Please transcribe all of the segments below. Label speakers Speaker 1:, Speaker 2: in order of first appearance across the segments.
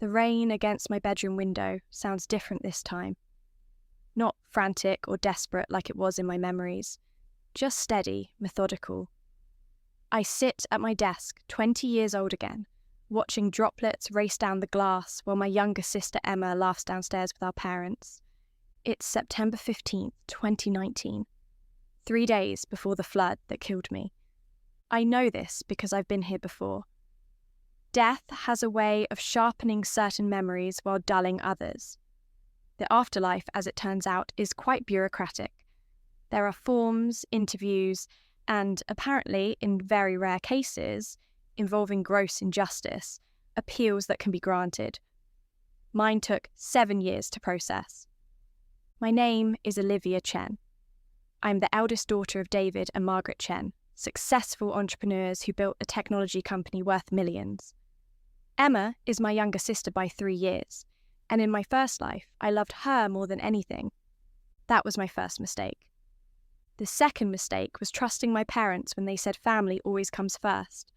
Speaker 1: The rain against my bedroom window sounds different this time. Not frantic or desperate like it was in my memories, just steady, methodical. I sit at my desk, 20 years old again, watching droplets race down the glass while my younger sister Emma laughs downstairs with our parents. It's September 15th, 2019, 3 days before the flood that killed me. I know this because I've been here before. Death has a way of sharpening certain memories while dulling others. The afterlife, as it turns out, is quite bureaucratic. There are forms, interviews, and apparently, in very rare cases, involving gross injustice, appeals that can be granted. Mine took 7 years to process. My name is Olivia Chen. I'm the eldest daughter of David and Margaret Chen, successful entrepreneurs who built a technology company worth millions. Emma is my younger sister by 3 years, and in my first life, I loved her more than anything. That was my first mistake. The second mistake was trusting my parents when they said family always comes first.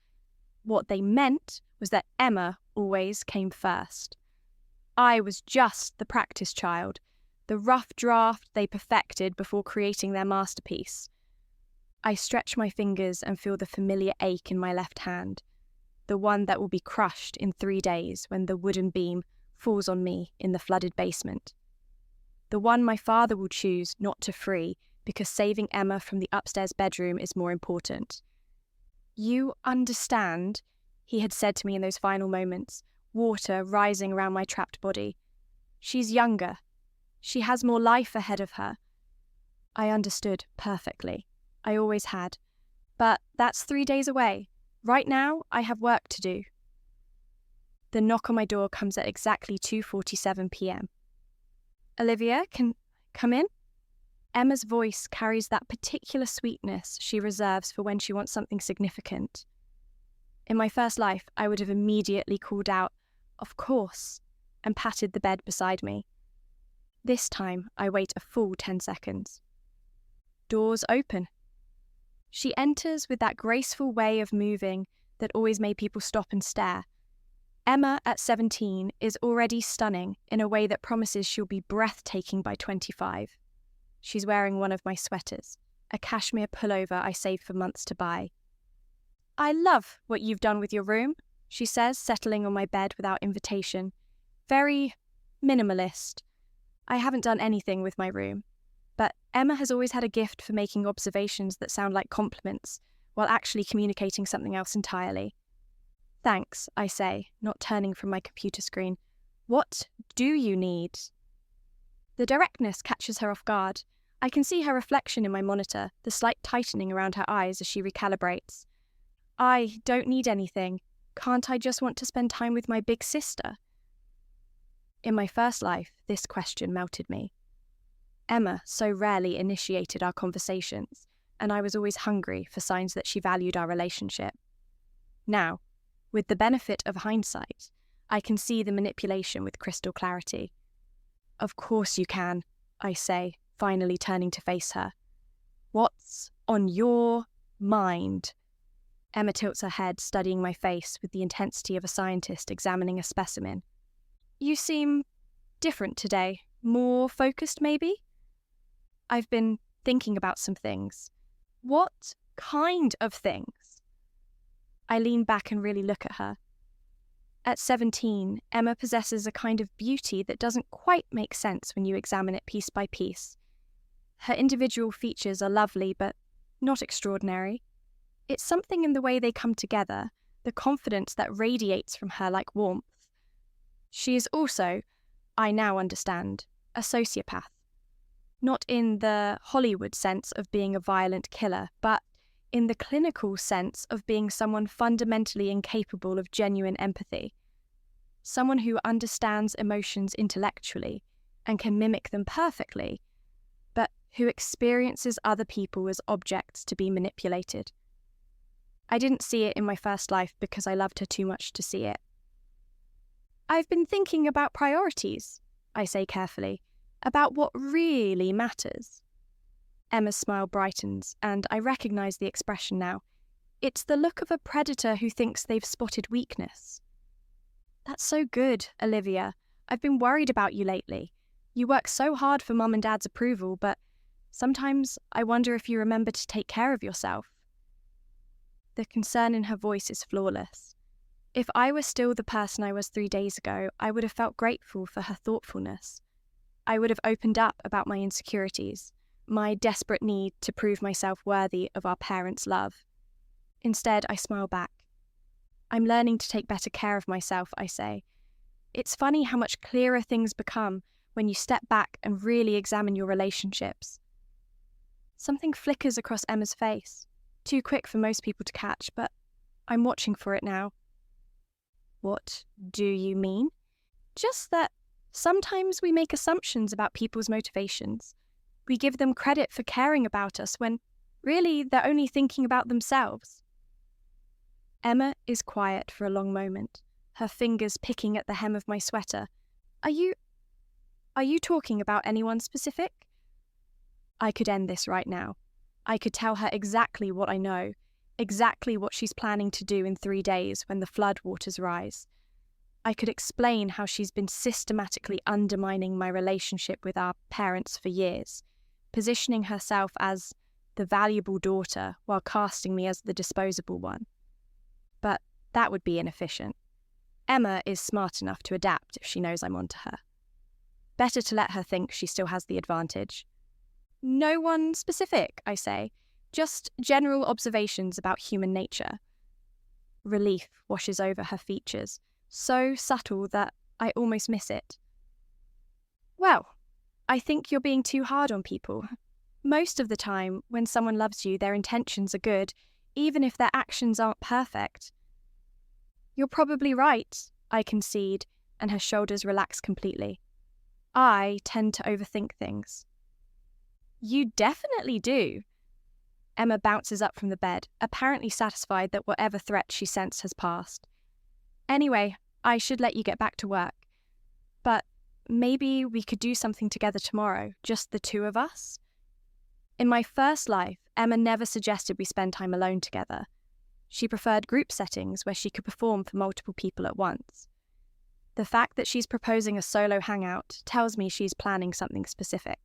Speaker 1: What they meant was that Emma always came first. I was just the practice child, the rough draft they perfected before creating their masterpiece. I stretch my fingers and feel the familiar ache in my left hand, the one that will be crushed in 3 days when the wooden beam falls on me in the flooded basement. The one my father will choose not to free because saving Emma from the upstairs bedroom is more important. "You understand," he had said to me in those final moments, water rising around my trapped body. "She's younger. She has more life ahead of her." I understood perfectly. I always had. But that's 3 days away. Right now, I have work to do. The knock on my door comes at exactly 2:47 p.m. "Olivia, can come in?" Emma's voice carries that particular sweetness she reserves for when she wants something significant. In my first life, I would have immediately called out, "Of course," and patted the bed beside me. This time, I wait a full 10 seconds. Doors open. She enters with that graceful way of moving that always made people stop and stare. Emma, at 17, is already stunning in a way that promises she'll be breathtaking by 25. She's wearing one of my sweaters, a cashmere pullover I saved for months to buy. "I love what you've done with your room," she says, settling on my bed without invitation. "Very minimalist. I haven't done anything with my room. But Emma has always had a gift for making observations that sound like compliments, while actually communicating something else entirely." "Thanks," I say, not turning from my computer screen. "What do you need?" The directness catches her off guard. I can see her reflection in my monitor, the slight tightening around her eyes as she recalibrates. "I don't need anything. Can't I just want to spend time with my big sister?" In my first life, this question melted me. Emma so rarely initiated our conversations, and I was always hungry for signs that she valued our relationship. Now, with the benefit of hindsight, I can see the manipulation with crystal clarity. "Of course you can," I say, finally turning to face her. "What's on your mind?" Emma tilts her head, studying my face with the intensity of a scientist examining a specimen. "You seem different today. More focused, maybe?" "I've been thinking about some things." "What kind of things?" I lean back and really look at her. At 17, Emma possesses a kind of beauty that doesn't quite make sense when you examine it piece by piece. Her individual features are lovely, but not extraordinary. It's something in the way they come together, the confidence that radiates from her like warmth. She is also, I now understand, a sociopath. Not in the Hollywood sense of being a violent killer, but in the clinical sense of being someone fundamentally incapable of genuine empathy. Someone who understands emotions intellectually and can mimic them perfectly, but who experiences other people as objects to be manipulated. I didn't see it in my first life because I loved her too much to see it. "I've been thinking about priorities," I say carefully, "about what really matters." Emma's smile brightens, and I recognise the expression now. It's the look of a predator who thinks they've spotted weakness. That's so good, Olivia. I've been worried about you lately. You work so hard for Mum and Dad's approval, but sometimes I wonder if you remember to take care of yourself. The concern in her voice is flawless. If I were still the person I was 3 days ago, I would have felt grateful for her thoughtfulness. I would have opened up about my insecurities, my desperate need to prove myself worthy of our parents' love. Instead, I smile back. I'm learning to take better care of myself, I say. It's funny how much clearer things become when you step back and really examine your relationships. Something flickers across Emma's face, too quick for most people to catch, but I'm watching for it now. What do you mean? Just that sometimes we make assumptions about people's motivations. We give them credit for caring about us when really they're only thinking about themselves. Emma is quiet for a long moment, her fingers picking at the hem of my sweater. Are you talking about anyone specific? I could end this right now. I could tell her exactly what I know, exactly what she's planning to do in 3 days when the flood waters rise. I could explain how she's been systematically undermining my relationship with our parents for years, positioning herself as the valuable daughter while casting me as the disposable one. But that would be inefficient. Emma is smart enough to adapt if she knows I'm onto her. Better to let her think she still has the advantage. No one specific, I say, just general observations about human nature. Relief washes over her features, so subtle that I almost miss it. Well, I think you're being too hard on people. Most of the time, when someone loves you, their intentions are good, even if their actions aren't perfect. You're probably right, I concede, and her shoulders relax completely. I tend to overthink things. You definitely do. Emma bounces up from the bed, apparently satisfied that whatever threat she sensed has passed. Anyway, I should let you get back to work. But maybe we could do something together tomorrow, just the two of us? In my first life, Emma never suggested we spend time alone together. She preferred group settings where she could perform for multiple people at once. The fact that she's proposing a solo hangout tells me she's planning something specific.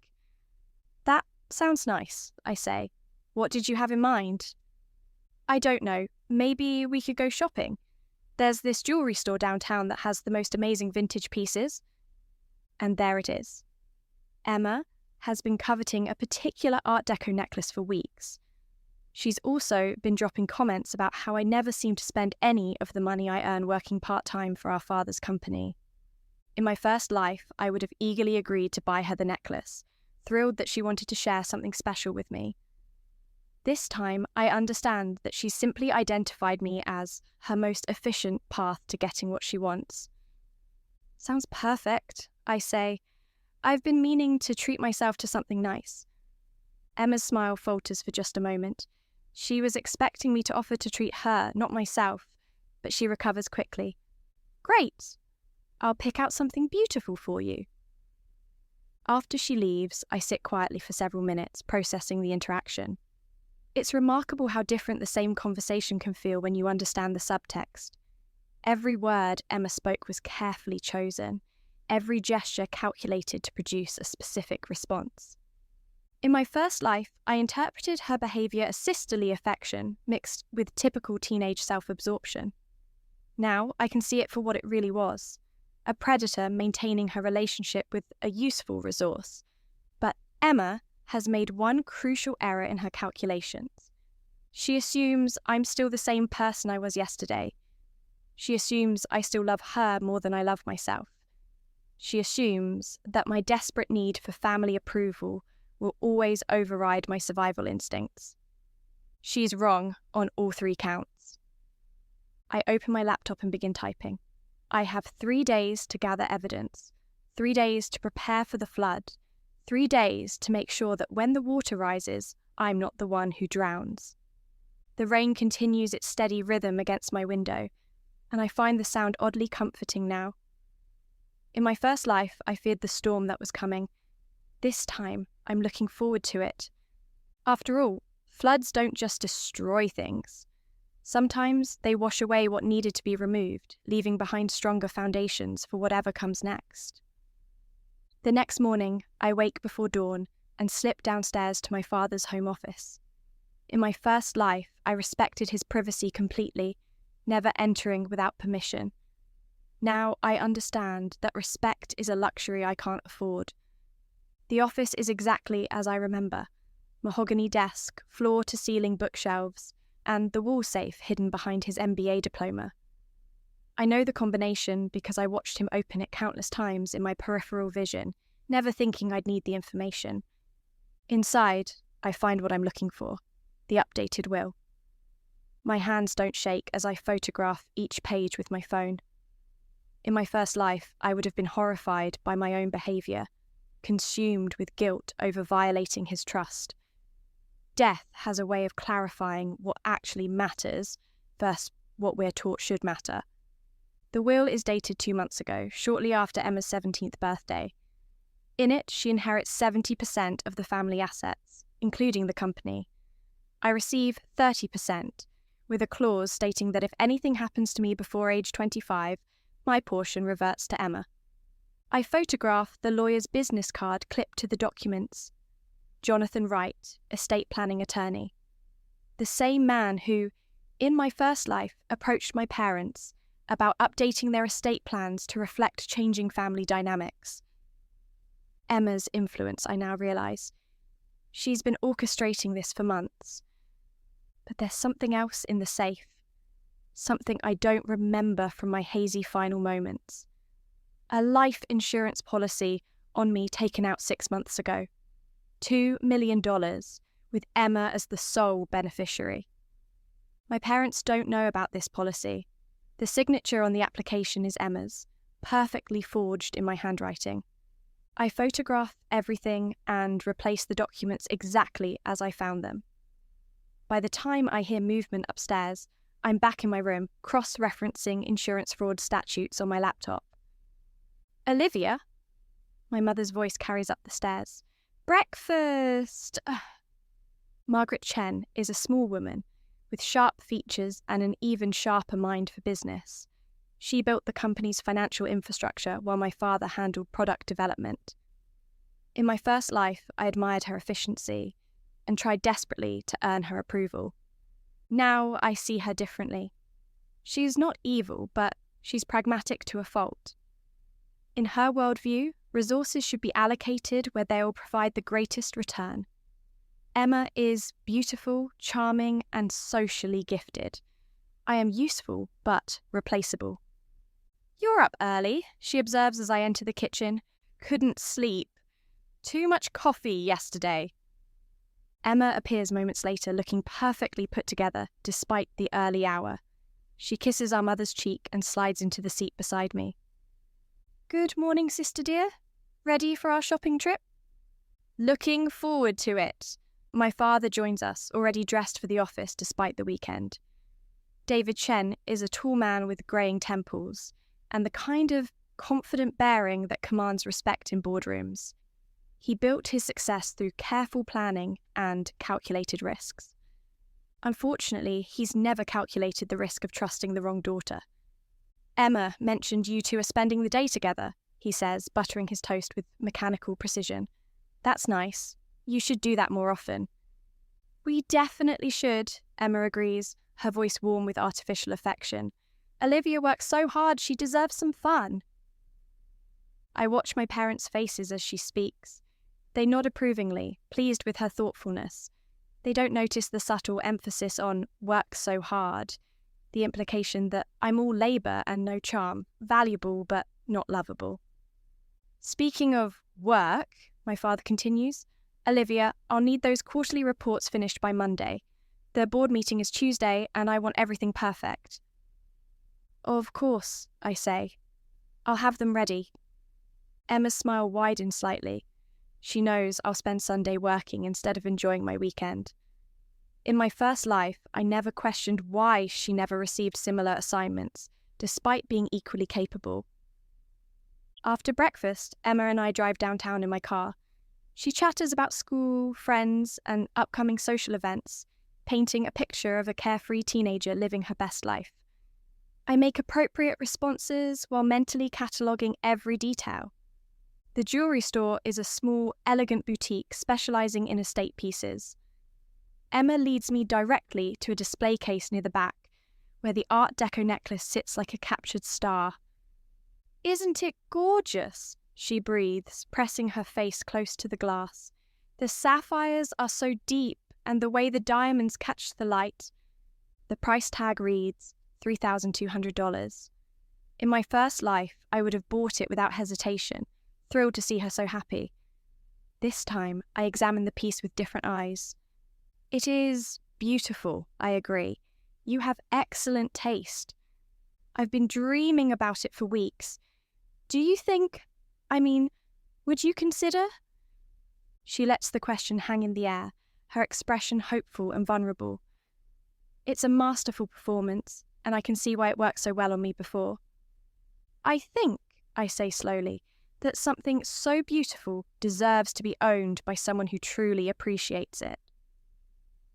Speaker 1: That sounds nice, I say. What did you have in mind? I don't know. Maybe we could go shopping. There's this jewellery store downtown that has the most amazing vintage pieces. And there it is. Emma has been coveting a particular Art Deco necklace for weeks. She's also been dropping comments about how I never seem to spend any of the money I earn working part-time for our father's company. In my first life, I would have eagerly agreed to buy her the necklace, thrilled that she wanted to share something special with me. This time, I understand that she's simply identified me as her most efficient path to getting what she wants. Sounds perfect, I say. I've been meaning to treat myself to something nice. Emma's smile falters for just a moment. She was expecting me to offer to treat her, not myself, but she recovers quickly. Great! I'll pick out something beautiful for you. After she leaves, I sit quietly for several minutes, processing the interaction. It's remarkable how different the same conversation can feel when you understand the subtext. Every word Emma spoke was carefully chosen, every gesture calculated to produce a specific response. In my first life, I interpreted her behaviour as sisterly affection mixed with typical teenage self-absorption. Now I can see it for what it really was, a predator maintaining her relationship with a useful resource. But Emma has made one crucial error in her calculations. She assumes I'm still the same person I was yesterday. She assumes I still love her more than I love myself. She assumes that my desperate need for family approval will always override my survival instincts. She's wrong on all 3 counts. I open my laptop and begin typing. I have 3 days to gather evidence, 3 days to prepare for the flood, 3 days to make sure that when the water rises, I'm not the one who drowns. The rain continues its steady rhythm against my window, and I find the sound oddly comforting now. In my first life, I feared the storm that was coming. This time, I'm looking forward to it. After all, floods don't just destroy things. Sometimes they wash away what needed to be removed, leaving behind stronger foundations for whatever comes next. The next morning, I wake before dawn and slip downstairs to my father's home office. In my first life, I respected his privacy completely, never entering without permission. Now I understand that respect is a luxury I can't afford. The office is exactly as I remember: mahogany desk, floor-to-ceiling bookshelves, and the wall safe hidden behind his MBA diploma. I know the combination because I watched him open it countless times in my peripheral vision, never thinking I'd need the information. Inside, I find what I'm looking for: the updated will. My hands don't shake as I photograph each page with my phone. In my first life, I would have been horrified by my own behaviour, consumed with guilt over violating his trust. Death has a way of clarifying what actually matters versus what we're taught should matter. The will is dated 2 months ago, shortly after Emma's 17th birthday. In it, she inherits 70% of the family assets, including the company. I receive 30%, with a clause stating that if anything happens to me before age 25, my portion reverts to Emma. I photograph the lawyer's business card clipped to the documents. Jonathan Wright, estate planning attorney. The same man who, in my first life, approached my parents about updating their estate plans to reflect changing family dynamics. Emma's influence, I now realise. She's been orchestrating this for months. But there's something else in the safe. Something I don't remember from my hazy final moments. A life insurance policy on me taken out 6 months ago. $2 million, with Emma as the sole beneficiary. My parents don't know about this policy. The signature on the application is Emma's, perfectly forged in my handwriting. I photograph everything and replace the documents exactly as I found them. By the time I hear movement upstairs, I'm back in my room, cross-referencing insurance fraud statutes on my laptop. Olivia? My mother's voice carries up the stairs. Breakfast! Margaret Chen is a small woman with sharp features and an even sharper mind for business. She built the company's financial infrastructure while my father handled product development. In my first life, I admired her efficiency and tried desperately to earn her approval. Now I see her differently. She's not evil, but she's pragmatic to a fault. In her worldview, resources should be allocated where they will provide the greatest return. Emma is beautiful, charming, and socially gifted. I am useful, but replaceable. You're up early, she observes as I enter the kitchen. Couldn't sleep. Too much coffee yesterday. Emma appears moments later, looking perfectly put together, despite the early hour. She kisses our mother's cheek and slides into the seat beside me. Good morning, sister dear. Ready for our shopping trip? Looking forward to it. My father joins us, already dressed for the office despite the weekend. David Chen is a tall man with greying temples, and the kind of confident bearing that commands respect in boardrooms. He built his success through careful planning and calculated risks. Unfortunately, he's never calculated the risk of trusting the wrong daughter. Emma mentioned you two are spending the day together, he says, buttering his toast with mechanical precision. That's nice. You should do that more often. We definitely should, Emma agrees, her voice warm with artificial affection. Olivia works so hard, she deserves some fun. I watch my parents' faces as she speaks. They nod approvingly, pleased with her thoughtfulness. They don't notice the subtle emphasis on work so hard, the implication that I'm all labour and no charm, valuable but not lovable. Speaking of work, my father continues, Olivia, I'll need those quarterly reports finished by Monday. The board meeting is Tuesday and I want everything perfect. Of course, I say. I'll have them ready. Emma's smile widens slightly. She knows I'll spend Sunday working instead of enjoying my weekend. In my first life, I never questioned why she never received similar assignments, despite being equally capable. After breakfast, Emma and I drive downtown in my car. She chatters about school, friends, and upcoming social events, painting a picture of a carefree teenager living her best life. I make appropriate responses while mentally cataloguing every detail. The jewellery store is a small, elegant boutique specialising in estate pieces. Emma leads me directly to a display case near the back, where the Art Deco necklace sits like a captured star. "Isn't it gorgeous?" she breathes, pressing her face close to the glass. "The sapphires are so deep, and the way the diamonds catch the light." The price tag reads $3,200. In my first life, I would have bought it without hesitation, thrilled to see her so happy. This time, I examine the piece with different eyes. "It is beautiful," I agree. "You have excellent taste. I've been dreaming about it for weeks. Do you think, would you consider?" She lets the question hang in the air, her expression hopeful and vulnerable. It's a masterful performance, and I can see why it worked so well on me before. "I think," I say slowly, "that something so beautiful deserves to be owned by someone who truly appreciates it."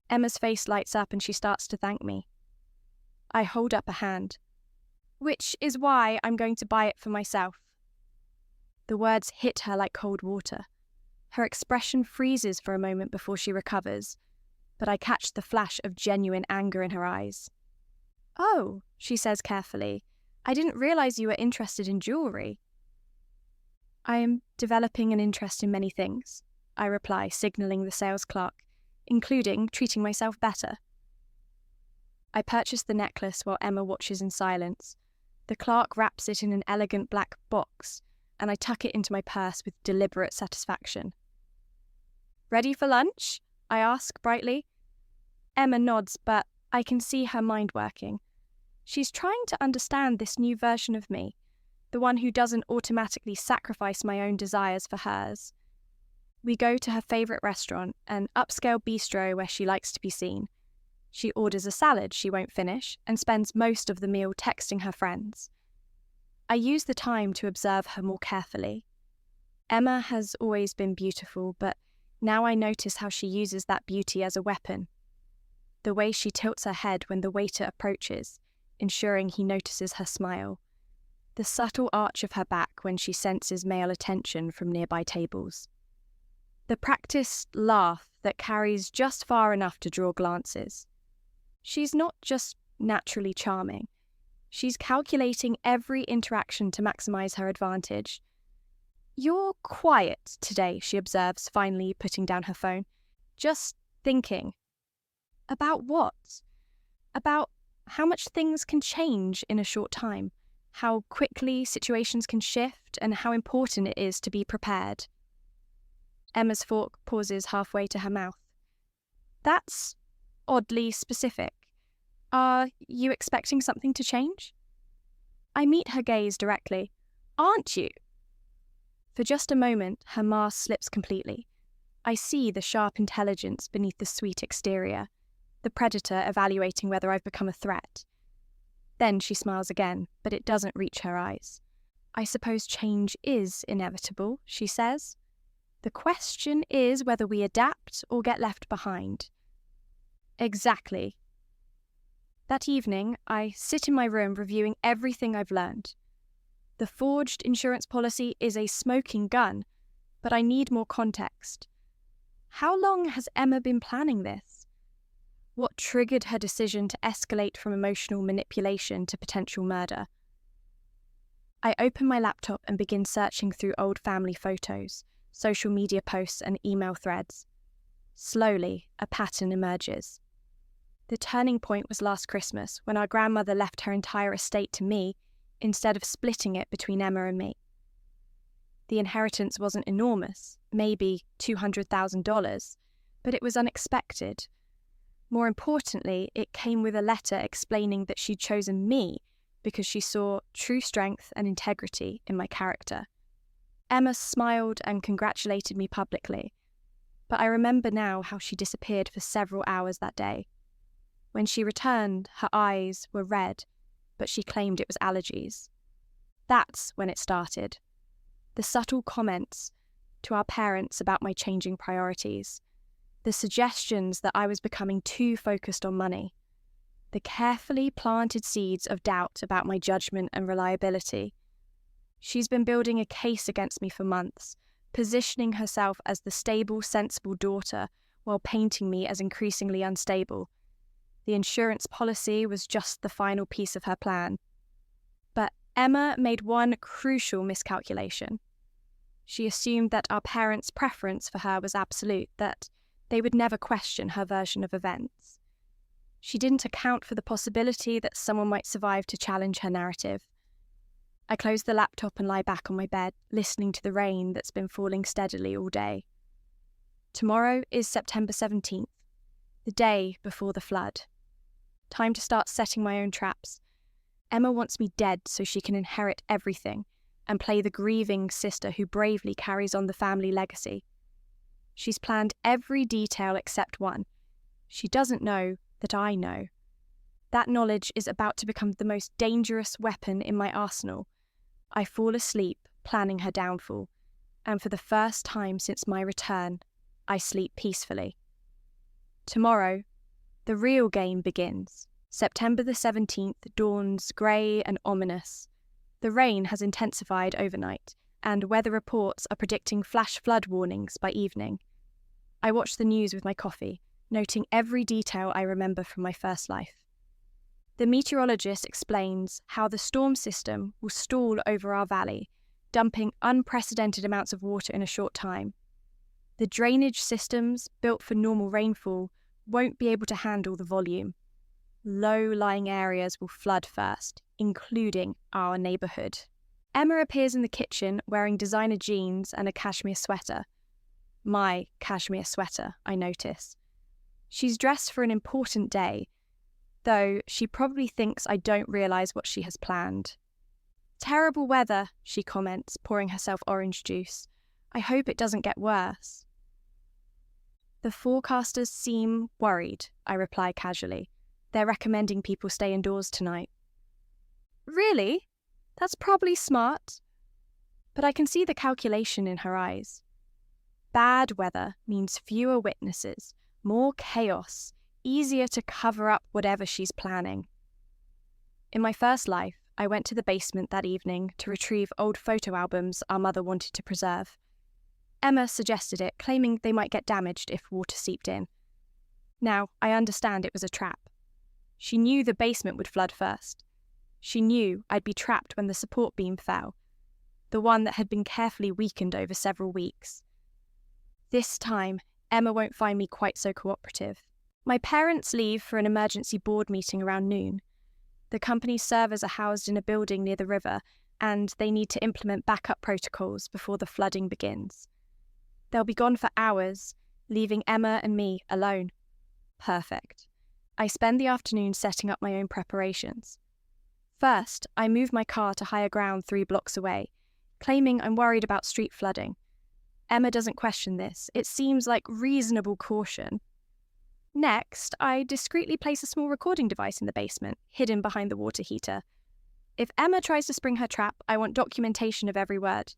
Speaker 1: Emma's face lights up and she starts to thank me. I hold up a hand. "Which is why I'm going to buy it for myself." The words hit her like cold water. Her expression freezes for a moment before she recovers, but I catch the flash of genuine anger in her eyes. "Oh," she says carefully, "I didn't realise you were interested in jewellery." "I am developing an interest in many things," I reply, signalling the sales clerk, including treating myself better. I purchase the necklace while Emma watches in silence. The clerk wraps it in an elegant black box, and I tuck it into my purse with deliberate satisfaction. "Ready for lunch?" I ask brightly. Emma nods, but I can see her mind working. She's trying to understand this new version of me, the one who doesn't automatically sacrifice my own desires for hers. We go to her favourite restaurant, an upscale bistro where she likes to be seen. She orders a salad she won't finish and spends most of the meal texting her friends. I use the time to observe her more carefully. Emma has always been beautiful, but now I notice how she uses that beauty as a weapon. The way she tilts her head when the waiter approaches, ensuring he notices her smile. The subtle arch of her back when she senses male attention from nearby tables. The practiced laugh that carries just far enough to draw glances. She's not just naturally charming. She's calculating every interaction to maximize her advantage. "You're quiet today," she observes, finally putting down her phone. "Just thinking." "About what?" "About how much things can change in a short time, how quickly situations can shift, and how important it is to be prepared." Emma's fork pauses halfway to her mouth. "That's oddly specific. Are you expecting something to change?" I meet her gaze directly. "Aren't you?" For just a moment, her mask slips completely. I see the sharp intelligence beneath the sweet exterior, the predator evaluating whether I've become a threat. Then she smiles again, but it doesn't reach her eyes. "I suppose change is inevitable," she says. "The question is whether we adapt or get left behind." Exactly. That evening, I sit in my room reviewing everything I've learned. The forged insurance policy is a smoking gun, but I need more context. How long has Emma been planning this? What triggered her decision to escalate from emotional manipulation to potential murder? I open my laptop and begin searching through old family photos, social media posts, and email threads. Slowly, a pattern emerges. The turning point was last Christmas, when our grandmother left her entire estate to me, instead of splitting it between Emma and me. The inheritance wasn't enormous, maybe $200,000, but it was unexpected. More importantly, it came with a letter explaining that she'd chosen me because she saw true strength and integrity in my character. Emma smiled and congratulated me publicly, but I remember now how she disappeared for several hours that day. When she returned, her eyes were red, but she claimed it was allergies. That's when it started. The subtle comments to our parents about my changing priorities. the suggestions that I was becoming too focused on money, the carefully planted seeds of doubt about my judgment and reliability. She's been building a case against me for months, positioning herself as the stable, sensible daughter while painting me as increasingly unstable. The insurance policy was just the final piece of her plan. But Emma made one crucial miscalculation. She assumed that our parents' preference for her was absolute, that they would never question her version of events. She didn't account for the possibility that someone might survive to challenge her narrative. I close the laptop and lie back on my bed, listening to the rain that's been falling steadily all day. Tomorrow is September 17th, the day before the flood. Time to start setting my own traps. Emma wants me dead so she can inherit everything and play the grieving sister who bravely carries on the family legacy. She's planned every detail except one. She doesn't know that I know. That knowledge is about to become the most dangerous weapon in my arsenal. I fall asleep, planning her downfall, and for the first time since my return, I sleep peacefully. Tomorrow, the real game begins. September the 17th dawns grey and ominous. The rain has intensified overnight, and weather reports are predicting flash flood warnings by evening. I watch the news with my coffee, noting every detail I remember from my first life. The meteorologist explains how the storm system will stall over our valley, dumping unprecedented amounts of water in a short time. The drainage systems, built for normal rainfall, won't be able to handle the volume. Low-lying areas will flood first, including our neighbourhood. Emma appears in the kitchen wearing designer jeans and a cashmere sweater. My cashmere sweater, I notice. She's dressed for an important day, though she probably thinks I don't realise what she has planned. "Terrible weather," she comments, pouring herself orange juice. "I hope it doesn't get worse." "The forecasters seem worried," I reply casually. "They're recommending people stay indoors tonight." "Really? That's probably smart." But I can see the calculation in her eyes. Bad weather means fewer witnesses, more chaos, easier to cover up whatever she's planning. In my first life, I went to the basement that evening to retrieve old photo albums our mother wanted to preserve. Emma suggested it, claiming they might get damaged if water seeped in. Now, I understand it was a trap. She knew the basement would flood first. She knew I'd be trapped when the support beam fell, the one that had been carefully weakened over several weeks. This time, Emma won't find me quite so cooperative. My parents leave for an emergency board meeting around noon. The company's servers are housed in a building near the river, and they need to implement backup protocols before the flooding begins. They'll be gone for hours, leaving Emma and me alone. Perfect. I spend the afternoon setting up my own preparations. First, I move my car to higher ground 3 blocks away, claiming I'm worried about street flooding. Emma doesn't question this. It seems like reasonable caution. Next, I discreetly place a small recording device in the basement, hidden behind the water heater. If Emma tries to spring her trap, I want documentation of every word.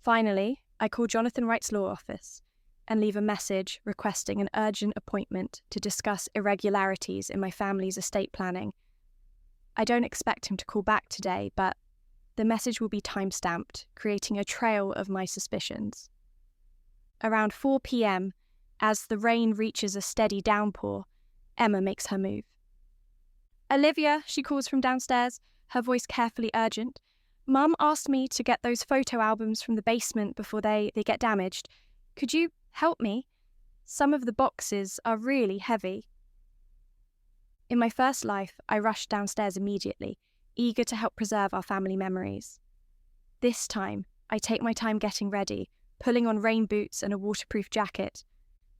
Speaker 1: Finally, I call Jonathan Wright's law office and leave a message requesting an urgent appointment to discuss irregularities in my family's estate planning. I don't expect him to call back today, but the message will be time-stamped, creating a trail of my suspicions. Around 4 p.m, as the rain reaches a steady downpour, Emma makes her move. "Olivia," she calls from downstairs, her voice carefully urgent. "Mum asked me to get those photo albums from the basement before they get damaged. Could you help me? Some of the boxes are really heavy." In my first life, I rushed downstairs immediately, eager to help preserve our family memories. This time, I take my time getting ready, pulling on rain boots and a waterproof jacket.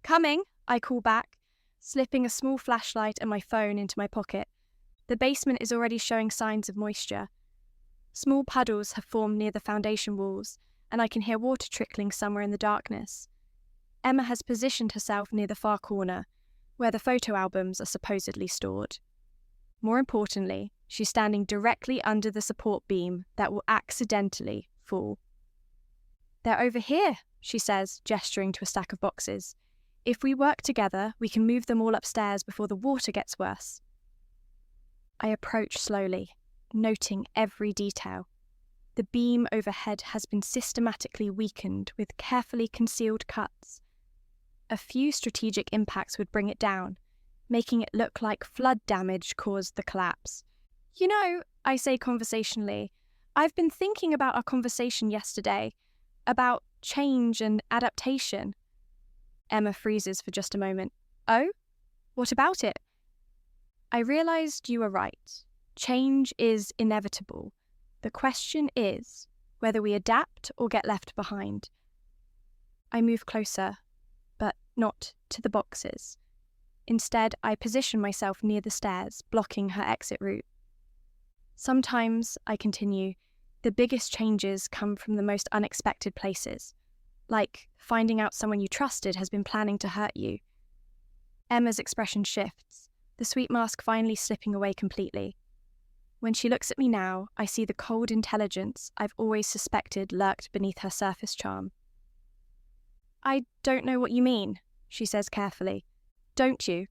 Speaker 1: "Coming," I call back, slipping a small flashlight and my phone into my pocket. The basement is already showing signs of moisture. Small puddles have formed near the foundation walls, and I can hear water trickling somewhere in the darkness. Emma has positioned herself near the far corner, where the photo albums are supposedly stored. More importantly, she's standing directly under the support beam that will accidentally fall. "They're over here," she says, gesturing to a stack of boxes. If we work together, we can move them all upstairs before the water gets worse. I approach slowly, noting every detail. The beam overhead has been systematically weakened with carefully concealed cuts. A few strategic impacts would bring it down, making it look like flood damage caused the collapse. You know, I say conversationally, I've been thinking about our conversation yesterday, about change and adaptation. Emma freezes for just a moment. Oh? What about it? I realised you were right. Change is inevitable. The question is whether we adapt or get left behind. I move closer, but not to the boxes. Instead, I position myself near the stairs, blocking her exit route. Sometimes, I continue, the biggest changes come from the most unexpected places, like finding out someone you trusted has been planning to hurt you. Emma's expression shifts, the sweet mask finally slipping away completely. When she looks at me now, I see the cold intelligence I've always suspected lurked beneath her surface charm. I don't know what you mean, she says carefully. Don't you?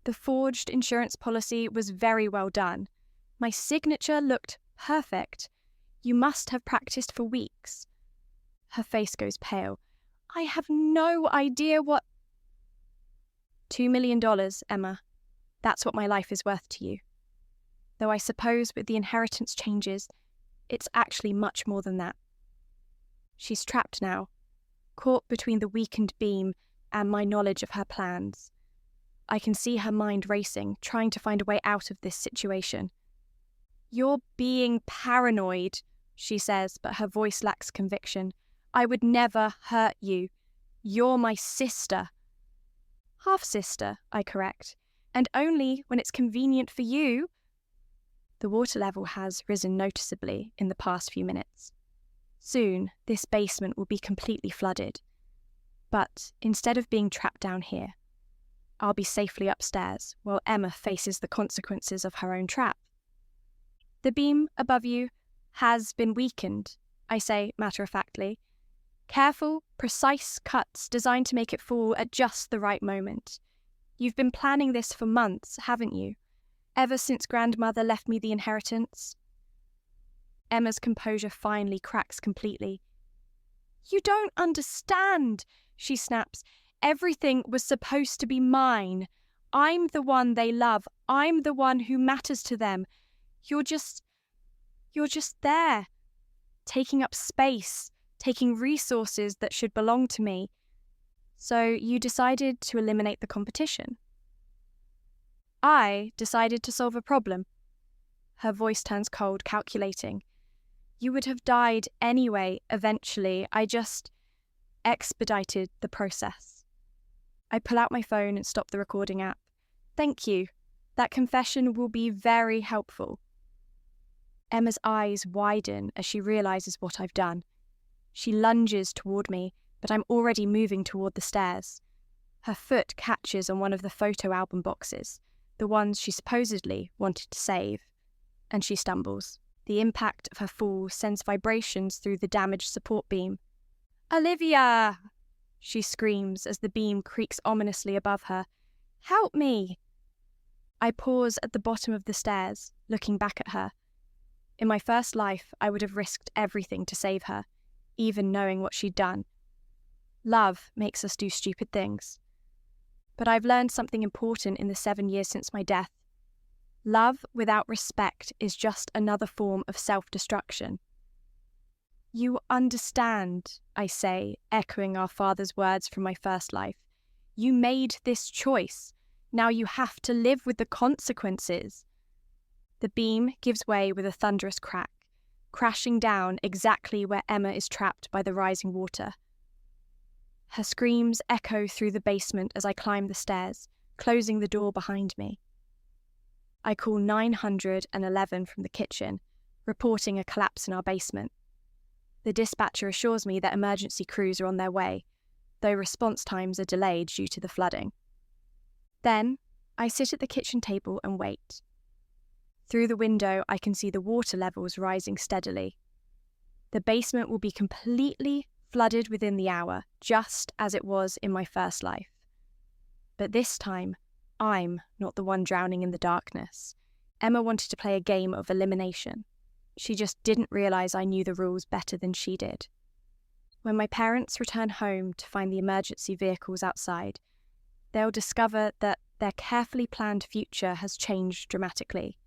Speaker 1: The forged insurance policy was very well done. My signature looked perfect. You must have practiced for weeks. Her face goes pale. I have no idea what... $2 million, Emma. That's what my life is worth to you. Though I suppose with the inheritance changes, it's actually much more than that. She's trapped now, caught between the weakened beam and my knowledge of her plans. I can see her mind racing, trying to find a way out of this situation. You're being paranoid, she says, but her voice lacks conviction. I would never hurt you. You're my sister. Half-sister, I correct, and only when it's convenient for you. The water level has risen noticeably in the past few minutes. Soon, this basement will be completely flooded. But instead of being trapped down here, I'll be safely upstairs while Emma faces the consequences of her own trap. The beam above you has been weakened, I say matter-of-factly. Careful, precise cuts designed to make it fall at just the right moment. You've been planning this for months, haven't you? Ever since grandmother left me the inheritance? Emma's composure finally cracks completely. You don't understand, she snaps. Everything was supposed to be mine. I'm the one they love. I'm the one who matters to them. You're just there, taking up space, taking resources that should belong to me. So you decided to eliminate the competition. I decided to solve a problem. Her voice turns cold, calculating. You would have died anyway, eventually. I just expedited the process. I pull out my phone and stop the recording app. Thank you. That confession will be very helpful. Emma's eyes widen as she realizes what I've done. She lunges toward me, but I'm already moving toward the stairs. Her foot catches on one of the photo album boxes, the ones she supposedly wanted to save, and she stumbles. The impact of her fall sends vibrations through the damaged support beam. Olivia! She screams as the beam creaks ominously above her. Help me! I pause at the bottom of the stairs, looking back at her. In my first life, I would have risked everything to save her, even knowing what she'd done. Love makes us do stupid things. But I've learned something important in the 7 years since my death. Love without respect is just another form of self-destruction. You understand, I say, echoing our father's words from my first life. You made this choice. Now you have to live with the consequences. The beam gives way with a thunderous crack, crashing down exactly where Emma is trapped by the rising water. Her screams echo through the basement as I climb the stairs, closing the door behind me. I call 911 from the kitchen, reporting a collapse in our basement. The dispatcher assures me that emergency crews are on their way, though response times are delayed due to the flooding. Then, I sit at the kitchen table and wait. Through the window, I can see the water levels rising steadily. The basement will be completely flooded within the hour, just as it was in my first life. But this time, I'm not the one drowning in the darkness. Emma wanted to play a game of elimination. She just didn't realise I knew the rules better than she did. When my parents return home to find the emergency vehicles outside, they'll discover that their carefully planned future has changed dramatically.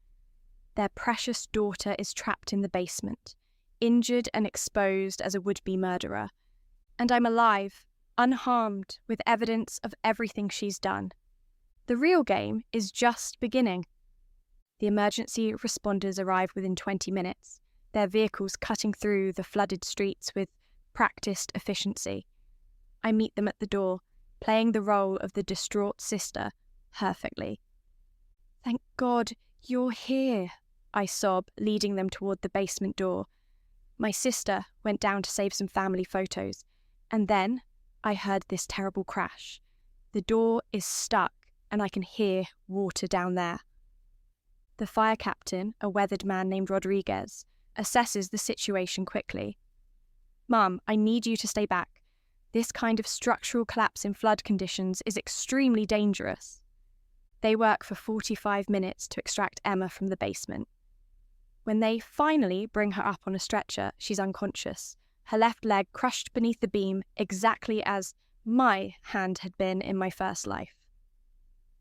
Speaker 1: Their precious daughter is trapped in the basement, injured and exposed as a would-be murderer. And I'm alive, unharmed, with evidence of everything she's done. The real game is just beginning. The emergency responders arrive within 20 minutes, their vehicles cutting through the flooded streets with practiced efficiency. I meet them at the door, playing the role of the distraught sister perfectly. "Thank God you're here," I sob, leading them toward the basement door. My sister went down to save some family photos, and then I heard this terrible crash. The door is stuck, and I can hear water down there. The fire captain, a weathered man named Rodriguez, assesses the situation quickly. "Mum, I need you to stay back. This kind of structural collapse in flood conditions is extremely dangerous." They work for 45 minutes to extract Emma from the basement. When they finally bring her up on a stretcher, she's unconscious, her left leg crushed beneath the beam exactly as my hand had been in my first life.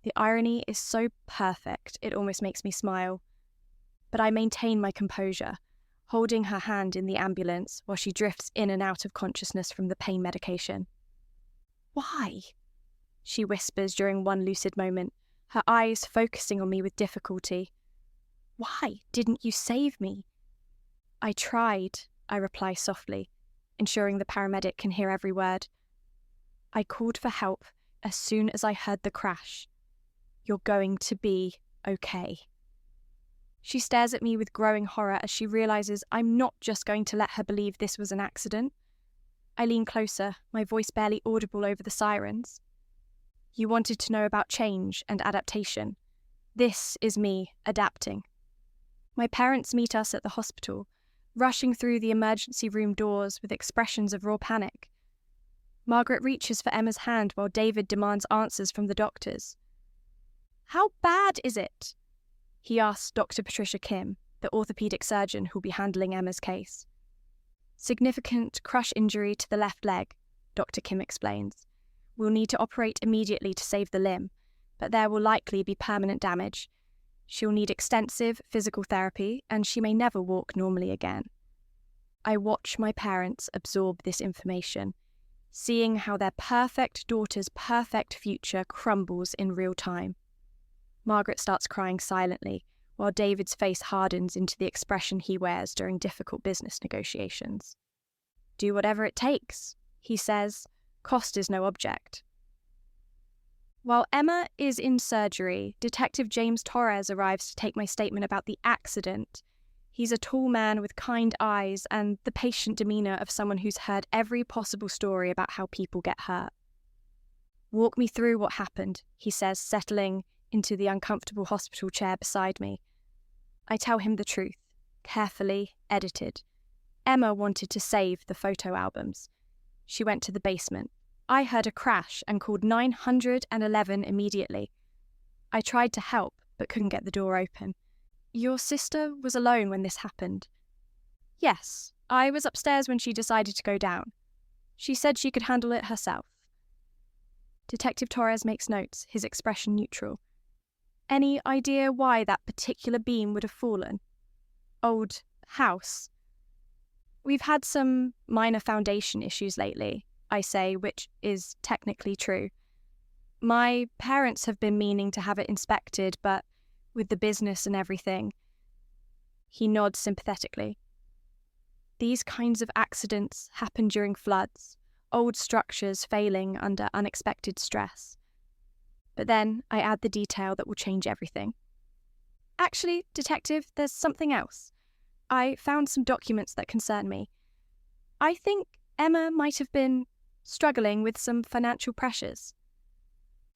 Speaker 1: The irony is so perfect, it almost makes me smile. But I maintain my composure, holding her hand in the ambulance while she drifts in and out of consciousness from the pain medication. "Why?" she whispers during one lucid moment, her eyes focusing on me with difficulty. "Why didn't you save me?" "I tried," I reply softly, ensuring the paramedic can hear every word. "I called for help as soon as I heard the crash. You're going to be okay." She stares at me with growing horror as she realises I'm not just going to let her believe this was an accident. I lean closer, my voice barely audible over the sirens. "You wanted to know about change and adaptation. This is me adapting." My parents meet us at the hospital, rushing through the emergency room doors with expressions of raw panic. Margaret reaches for Emma's hand while David demands answers from the doctors. "How bad is it?" he asks Dr. Patricia Kim, the orthopaedic surgeon who'll be handling Emma's case. "Significant crush injury to the left leg," Dr. Kim explains. "We'll need to operate immediately to save the limb, but there will likely be permanent damage. She'll need extensive physical therapy, and she may never walk normally again." I watch my parents absorb this information, seeing how their perfect daughter's perfect future crumbles in real time. Margaret starts crying silently, while David's face hardens into the expression he wears during difficult business negotiations. "Do whatever it takes," he says. "Cost is no object." While Emma is in surgery, Detective James Torres arrives to take my statement about the accident. He's a tall man with kind eyes and the patient demeanour of someone who's heard every possible story about how people get hurt. "Walk me through what happened," he says, settling into the uncomfortable hospital chair beside me. I tell him the truth, carefully edited. Emma wanted to save the photo albums. She went to the basement. I heard a crash and called 911 immediately. I tried to help, but couldn't get the door open. "Your sister was alone when this happened?" "Yes, I was upstairs when she decided to go down. She said she could handle it herself." Detective Torres makes notes, his expression neutral. "Any idea why that particular beam would have fallen?" "Old house." "We've had some minor foundation issues lately," I say, which is technically true. "My parents have been meaning to have it inspected, but with the business and everything." He nods sympathetically. "These kinds of accidents happen during floods, old structures failing under unexpected stress." But then I add the detail that will change everything. "Actually, Detective, there's something else. I found some documents that concern me. I think Emma might have been struggling with some financial pressures."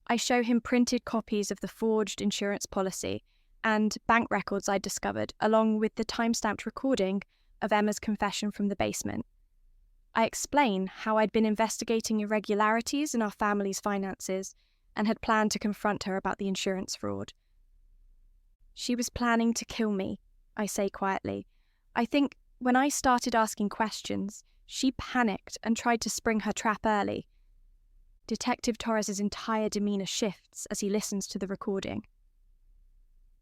Speaker 1: I show him printed copies of the forged insurance policy and bank records I'd discovered, along with the time-stamped recording of Emma's confession from the basement. I explain how I'd been investigating irregularities in our family's finances and had planned to confront her about the insurance fraud. She was planning to kill me, I say quietly. I think when I started asking questions, she panicked and tried to spring her trap early. Detective Torres's entire demeanour shifts as he listens to the recording.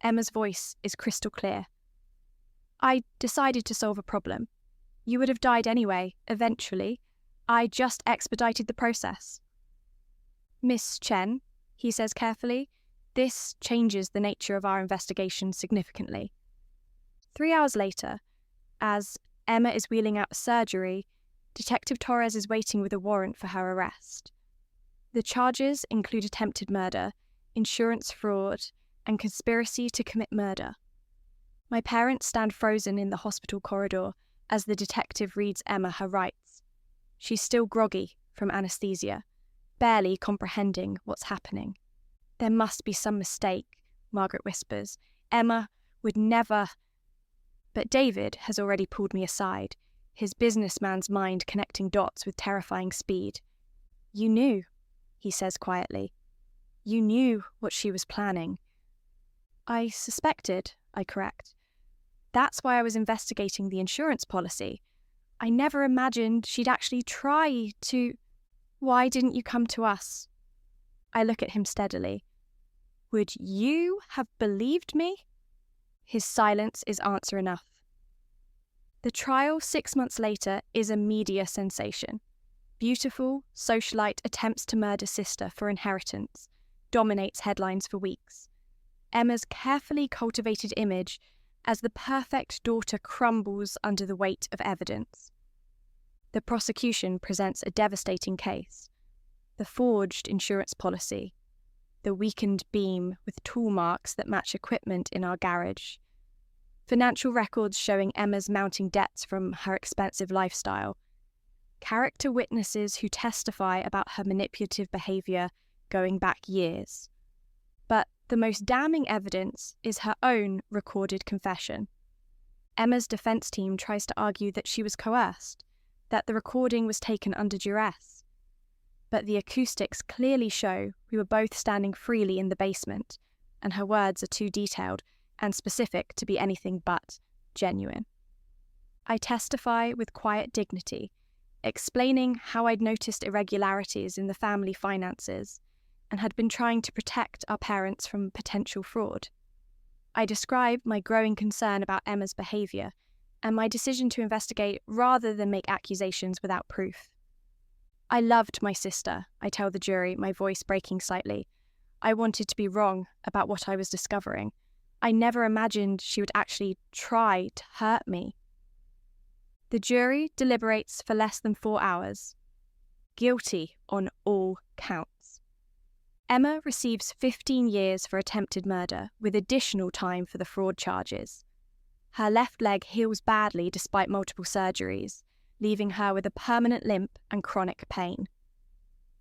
Speaker 1: Emma's voice is crystal clear. I decided to solve a problem. You would have died anyway, eventually. I just expedited the process. Miss Chen, he says carefully, this changes the nature of our investigation significantly. 3 hours later, as Emma is wheeling out surgery, Detective Torres is waiting with a warrant for her arrest. The charges include attempted murder, insurance fraud, and conspiracy to commit murder. My parents stand frozen in the hospital corridor as the detective reads Emma her rights. She's still groggy from anesthesia, barely comprehending what's happening. There must be some mistake, Margaret whispers. Emma would never... But David has already pulled me aside, his businessman's mind connecting dots with terrifying speed. You knew, he says quietly. You knew what she was planning. I suspected, I correct. That's why I was investigating the insurance policy. I never imagined she'd actually try to... Why didn't you come to us? I look at him steadily. Would you have believed me? His silence is answer enough. The trial 6 months later is a media sensation. Beautiful, socialite attempts to murder sister for inheritance, dominates headlines for weeks. Emma's carefully cultivated image as the perfect daughter crumbles under the weight of evidence. The prosecution presents a devastating case. The forged insurance policy, the weakened beam with tool marks that match equipment in our garage, financial records showing Emma's mounting debts from her expensive lifestyle, character witnesses who testify about her manipulative behaviour going back years. But the most damning evidence is her own recorded confession. Emma's defence team tries to argue that she was coerced, that the recording was taken under duress. But the acoustics clearly show we were both standing freely in the basement, and her words are too detailed and specific to be anything but genuine. I testify with quiet dignity, explaining how I'd noticed irregularities in the family finances and had been trying to protect our parents from potential fraud. I describe my growing concern about Emma's behaviour and my decision to investigate rather than make accusations without proof. I loved my sister, I tell the jury, my voice breaking slightly. I wanted to be wrong about what I was discovering. I never imagined she would actually try to hurt me. The jury deliberates for less than 4 hours. Guilty on all counts. Emma receives 15 years for attempted murder, with additional time for the fraud charges. Her left leg heals badly despite multiple surgeries, leaving her with a permanent limp and chronic pain.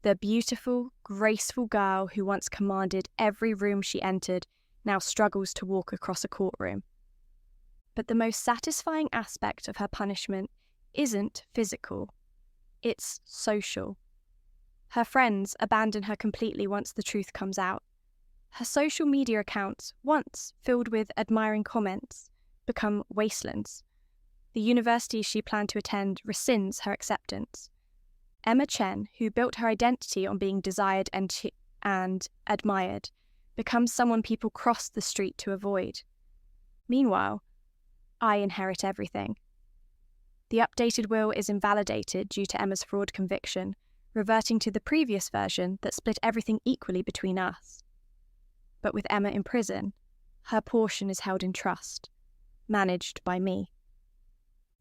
Speaker 1: The beautiful, graceful girl who once commanded every room she entered now struggles to walk across a courtroom. But the most satisfying aspect of her punishment isn't physical, it's social. Her friends abandon her completely once the truth comes out. Her social media accounts, once filled with admiring comments, become wastelands. The university she planned to attend rescinds her acceptance. Emma Chen, who built her identity on being desired and admired, becomes someone people cross the street to avoid. Meanwhile, I inherit everything. The updated will is invalidated due to Emma's fraud conviction, reverting to the previous version that split everything equally between us. But with Emma in prison, her portion is held in trust, managed by me.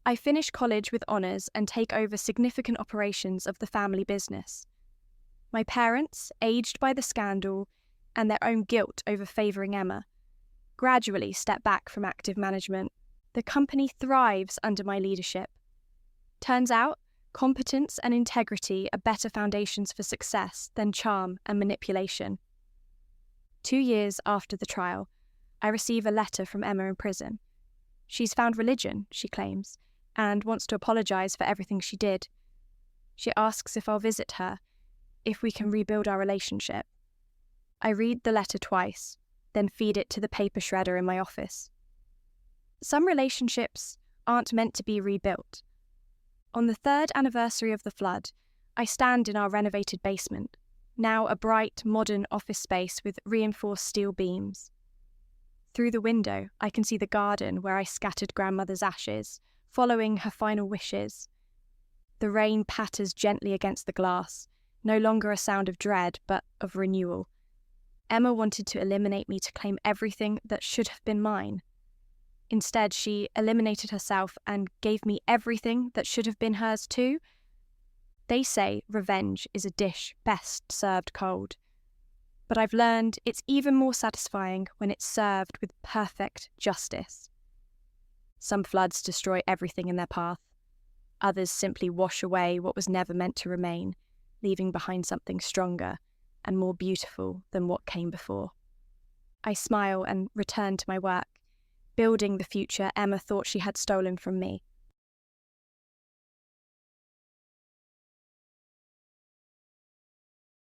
Speaker 1: I finish college with honours and take over significant operations of the family business. My parents, aged by the scandal and their own guilt over favouring Emma, gradually step back from active management. The company thrives under my leadership. Turns out, competence and integrity are better foundations for success than charm and manipulation. 2 years after the trial, I receive a letter from Emma in prison. She's found religion, she claims, and wants to apologise for everything she did. She asks if I'll visit her, if we can rebuild our relationship. I read the letter twice, then feed it to the paper shredder in my office. Some relationships aren't meant to be rebuilt. On the 3rd anniversary of the flood, I stand in our renovated basement, now a bright, modern office space with reinforced steel beams. Through the window, I can see the garden where I scattered grandmother's ashes, following her final wishes. The rain patters gently against the glass, no longer a sound of dread, but of renewal. Emma wanted to eliminate me to claim everything that should have been mine. Instead, she eliminated herself and gave me everything that should have been hers too. They say revenge is a dish best served cold. But I've learned it's even more satisfying when it's served with perfect justice. Some floods destroy everything in their path. Others simply wash away what was never meant to remain, leaving behind something stronger and more beautiful than what came before. I smile and return to my work, building the future Emma thought she had stolen from me.